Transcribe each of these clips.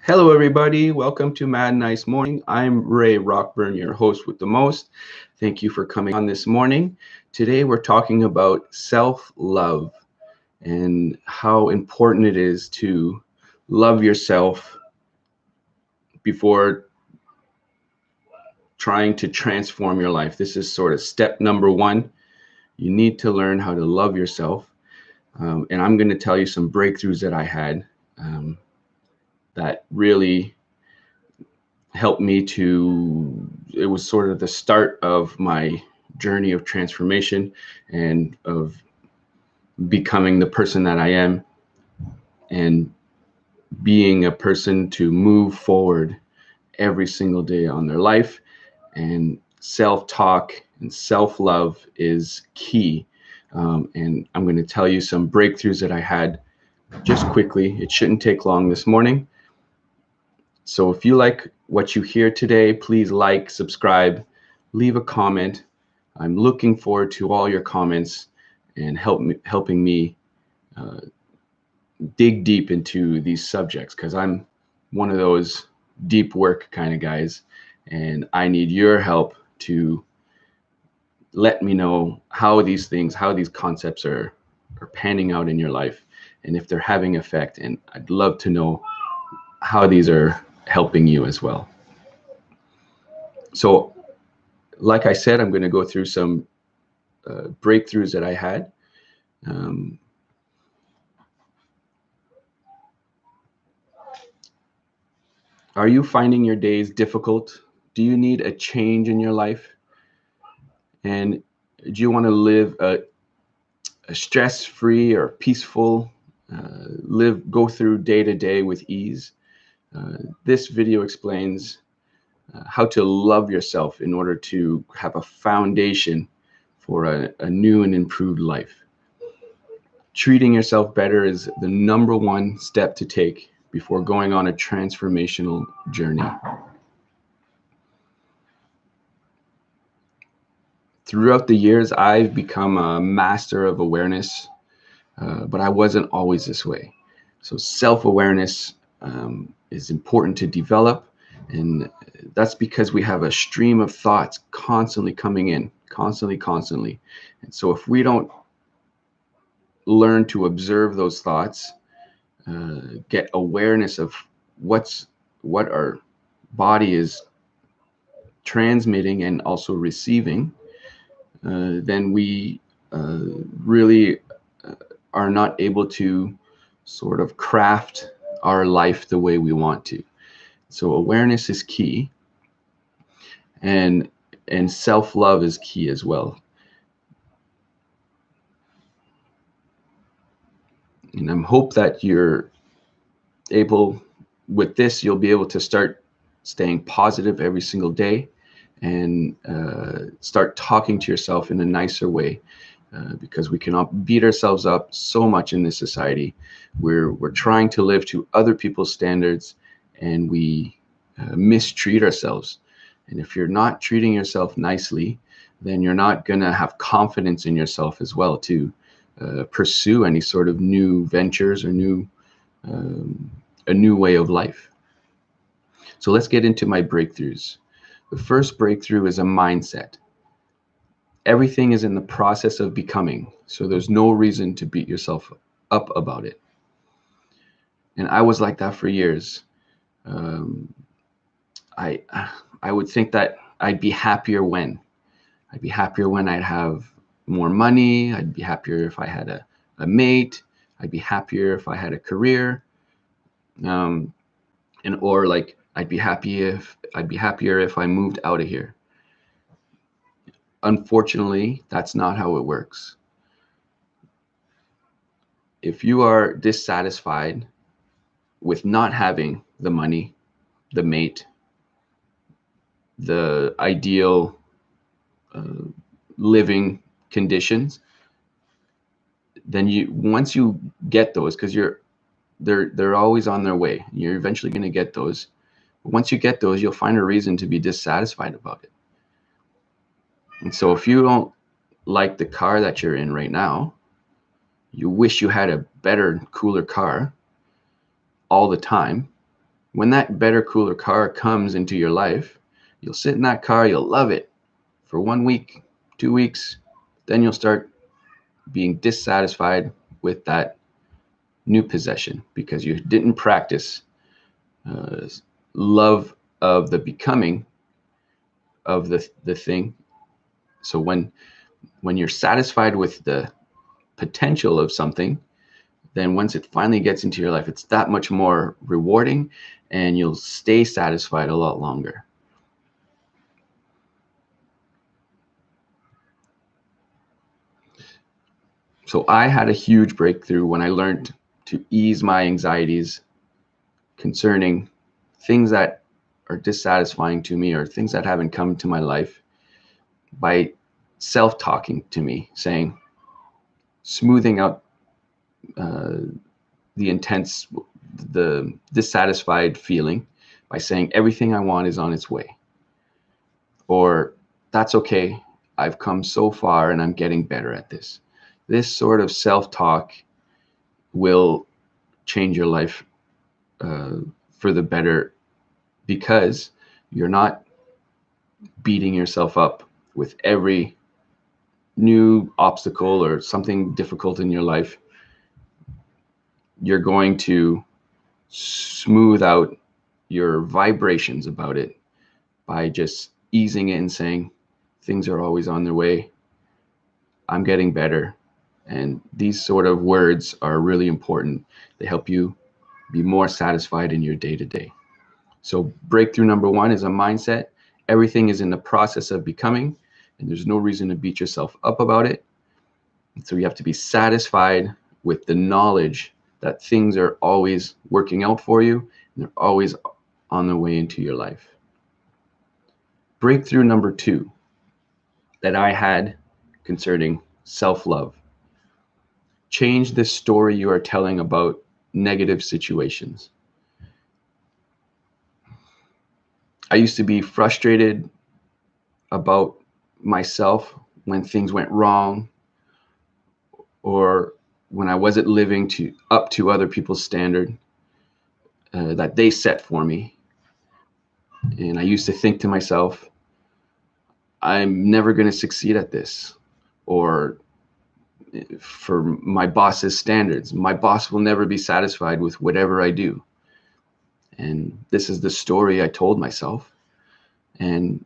Hello, everybody. Welcome to Mad Nice Morning. I'm Ray Rockburn, your host with the most. Thank you for coming on this morning. Today, we're talking about self-love and how important it is to love yourself before trying to transform your life. This is sort of step number one. You need to learn how to love yourself. And I'm going to tell you some breakthroughs that I had that really helped me it was sort of the start of my journey of transformation and of becoming the person that I am and being a person to move forward every single day on their life. And self-talk and self-love is key. And I'm going to tell you some breakthroughs that I had just quickly. It shouldn't take long this morning. So if you like what you hear today, please like, subscribe, leave a comment. I'm looking forward to all your comments and helping me dig deep into these subjects, because I'm one of those deep work kind of guys, and I need your help to let me know how these concepts are panning out in your life and if they're having effect. And I'd love to know how these are helping you as well. So, like I said, I'm going to go through some breakthroughs that I had. Are you finding your days difficult? Do you need a change in your life? And do you want to live a stress-free or peaceful, go through day to day with ease? This video explains how to love yourself in order to have a foundation for a new and improved life. Treating yourself better is the number one step to take before going on a transformational journey. Throughout the years, I've become a master of awareness, but I wasn't always this way. So self-awareness is important to develop, and that's because we have a stream of thoughts constantly coming in, constantly. And so if we don't learn to observe those thoughts, get awareness of what our body is transmitting and also receiving, then we really are not able to sort of craft our life the way we want to. So awareness is key, and self-love is key as well. And I hope that you're able, with this, you'll be able to start staying positive every single day and start talking to yourself in a nicer way, because we cannot beat ourselves up so much in this society. We're trying to live to other people's standards, and we mistreat ourselves. And if you're not treating yourself nicely, then you're not going to have confidence in yourself as well to pursue any sort of new ventures or a new way of life. So let's get into my breakthroughs. The first breakthrough is a mindset. Everything is in the process of becoming, so there's no reason to beat yourself up about it. And I was like that for years. I would think that I'd be happier when I'd have more money. I'd be happier if I had a mate. I'd be happier if I had a career. Or like I'd be happier if I moved out of here. Unfortunately, that's not how it works. If you are dissatisfied with not having the money, the mate, the ideal living conditions, then once you get those, because they're always on their way, you're eventually going to get those. But once you get those, you'll find a reason to be dissatisfied about it. And so if you don't like the car that you're in right now, you wish you had a better, cooler car all the time, when that better, cooler car comes into your life, you'll sit in that car, you'll love it for 1 week, 2 weeks, then you'll start being dissatisfied with that new possession because you didn't practice love of the becoming of the thing. So when you're satisfied with the potential of something, then once it finally gets into your life, it's that much more rewarding and you'll stay satisfied a lot longer. So I had a huge breakthrough when I learned to ease my anxieties concerning things that are dissatisfying to me or things that haven't come to my life by self-talking to me, saying, smoothing out the intense, the dissatisfied feeling by saying everything I want is on its way. Or that's okay, I've come so far and I'm getting better at this. This sort of self-talk will change your life for the better because you're not beating yourself up with every new obstacle or something difficult in your life. You're going to smooth out your vibrations about it by just easing it and saying things are always on their way. I'm getting better. And these sort of words are really important. They help you be more satisfied in your day-to-day. So breakthrough number 1 is a mindset. Everything is in the process of becoming, and there's no reason to beat yourself up about it. And so you have to be satisfied with the knowledge that things are always working out for you, and they're always on their way into your life. Breakthrough number 2 that I had concerning self-love. Change the story you are telling about negative situations. I used to be frustrated about myself when things went wrong or when I wasn't living up to other people's standard that they set for me. And I used to think to myself, I'm never going to succeed at this. Or for my boss's standards, my boss will never be satisfied with whatever I do. And this is the story I told myself. And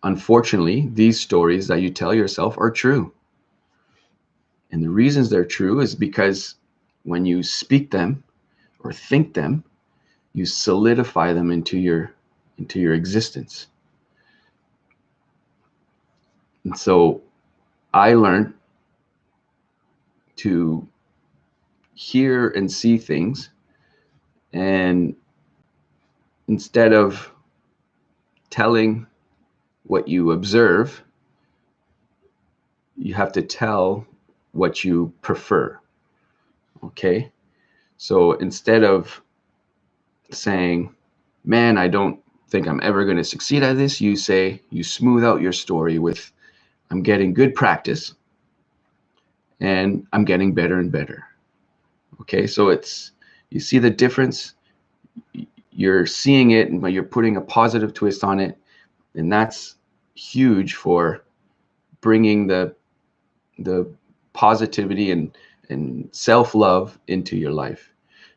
unfortunately, these stories that you tell yourself are true. And the reasons they're true is because when you speak them or think them, you solidify them into your existence. And so I learned to hear and see things, and instead of telling what you observe, you have to tell what you prefer. Okay? So instead of saying, man, I don't think I'm ever going to succeed at this, you smooth out your story with, I'm getting good practice and I'm getting better and better. Okay, so you see the difference. You're seeing it, but you're putting a positive twist on it, and that's huge for bringing the positivity and self-love into your life.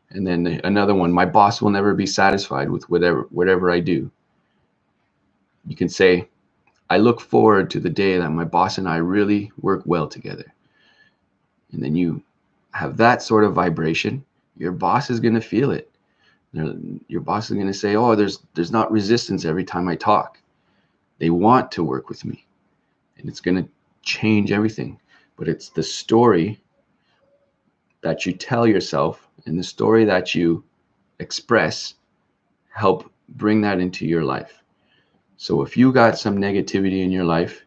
And then another one, my boss will never be satisfied with whatever I do. You can say, I look forward to the day that my boss and I really work well together. And then you have that sort of vibration. Your boss is going to feel it. Your boss is going to say, oh, there's not resistance every time I talk. They want to work with me. And it's going to change everything. But it's the story that you tell yourself and the story that you express help bring that into your life. So if you got some negativity in your life,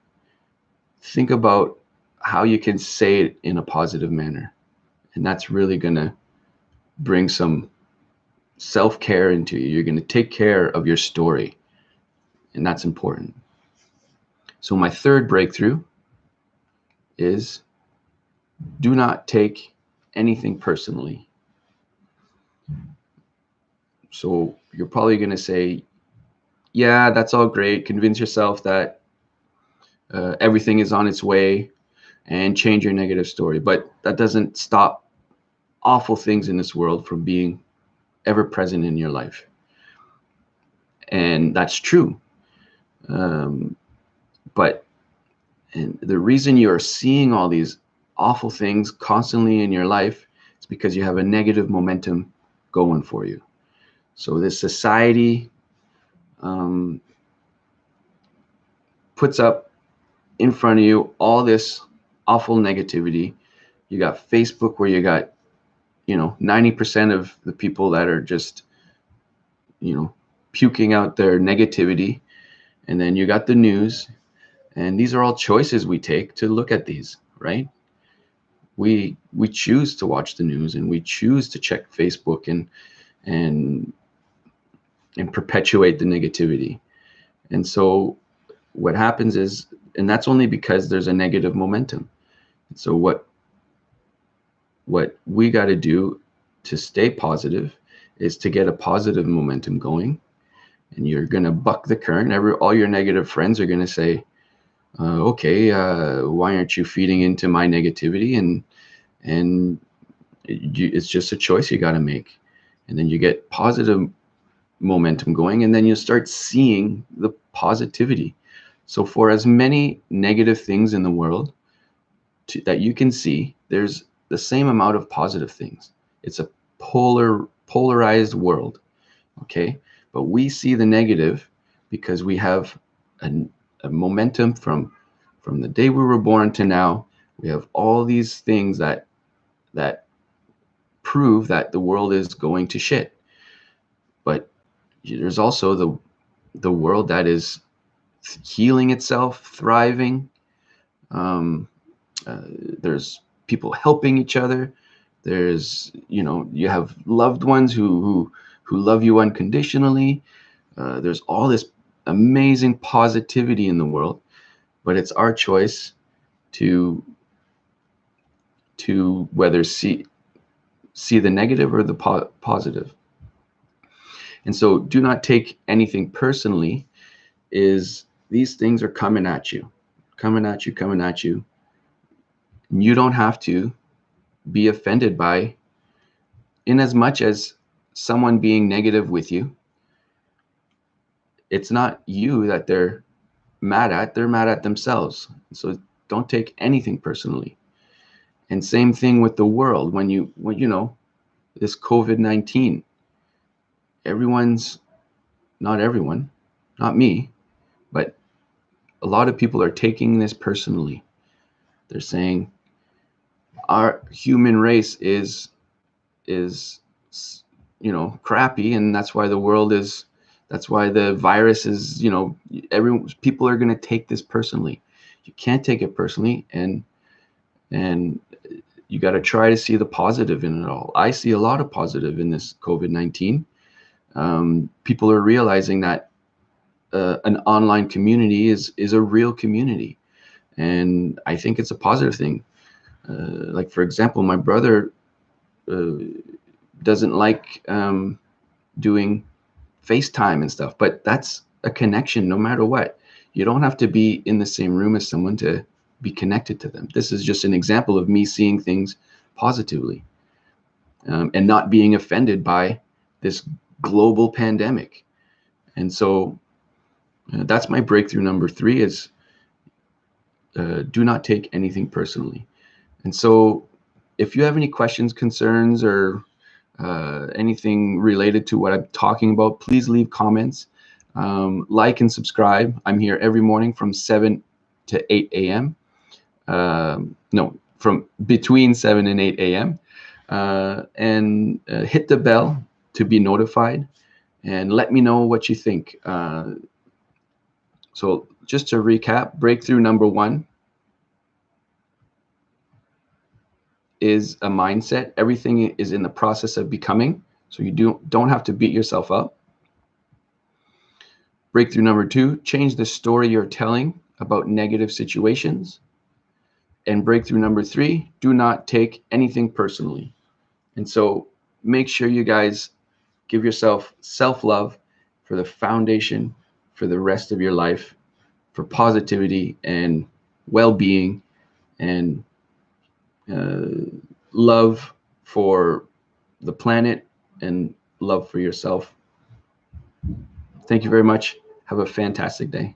think about how you can say it in a positive manner. And that's really going to bring some self-care into you. You're going to take care of your story. And that's important. So my third breakthrough is do not take anything personally. So you're probably going to say, yeah, that's all great. Convince yourself that everything is on its way and change your negative story. But that doesn't stop awful things in this world from being ever present in your life. And that's true. Um, but and the reason you are seeing all these awful things constantly in your life is because you have a negative momentum going for you. So this society puts up in front of you all this awful negativity. You got Facebook where you got, 90% of the people that are just, puking out their negativity. And then you got the news. And these are all choices we take to look at these, right? We choose to watch the news, and we choose to check Facebook and perpetuate the negativity. And so what happens is, and that's only because there's a negative momentum. So what we got to do to stay positive is to get a positive momentum going. And you're going to buck the current. All your negative friends are going to say, okay, why aren't you feeding into my negativity? And it's just a choice you got to make. And then you get positive momentum going, and then you start seeing the positivity. So for as many negative things in the world that you can see, there's the same amount of positive things. It's a polarized world, okay? But we see the negative because we have a momentum from the day we were born to now. We have all these things that prove that the world is going to shit. But there's also the world that is healing itself, thriving. There's people helping each other. There's, you have loved ones who love you unconditionally. There's all this amazing positivity in the world, but it's our choice to whether see the negative or the positive. And so do not take anything personally. Is these things are coming at you. You don't have to be offended by, in as much as someone being negative with you, it's not you that they're mad at themselves. So don't take anything personally. And same thing with the world. When this COVID-19, not everyone, not me, but a lot of people are taking this personally. They're saying our human race is crappy, and that's why the virus is, people are going to take this personally. You can't take it personally, and you got to try to see the positive in it all. I see a lot of positive in this COVID-19. People are realizing that an online community is a real community, and I think it's a positive thing. Like, for example, my brother doesn't like doing FaceTime and stuff, but that's a connection no matter what. You don't have to be in the same room as someone to be connected to them. This is just an example of me seeing things positively, and not being offended by this global pandemic. And so that's my breakthrough number 3 is do not take anything personally. And so if you have any questions, concerns, or anything related to what I'm talking about, please leave comments. Like and subscribe. I'm here every morning from 7 to 8 a.m. No, from between 7 and 8 a.m. And hit the bell to be notified, and let me know what you think. So just to recap, breakthrough number 1 is a mindset. Everything is in the process of becoming, so you don't have to beat yourself up. Breakthrough number 2, change the story you're telling about negative situations. And breakthrough number 3, do not take anything personally. And so make sure you guys Give yourself self-love for the foundation for the rest of your life, for positivity and well-being and love for the planet and love for yourself. Thank you very much. Have a fantastic day.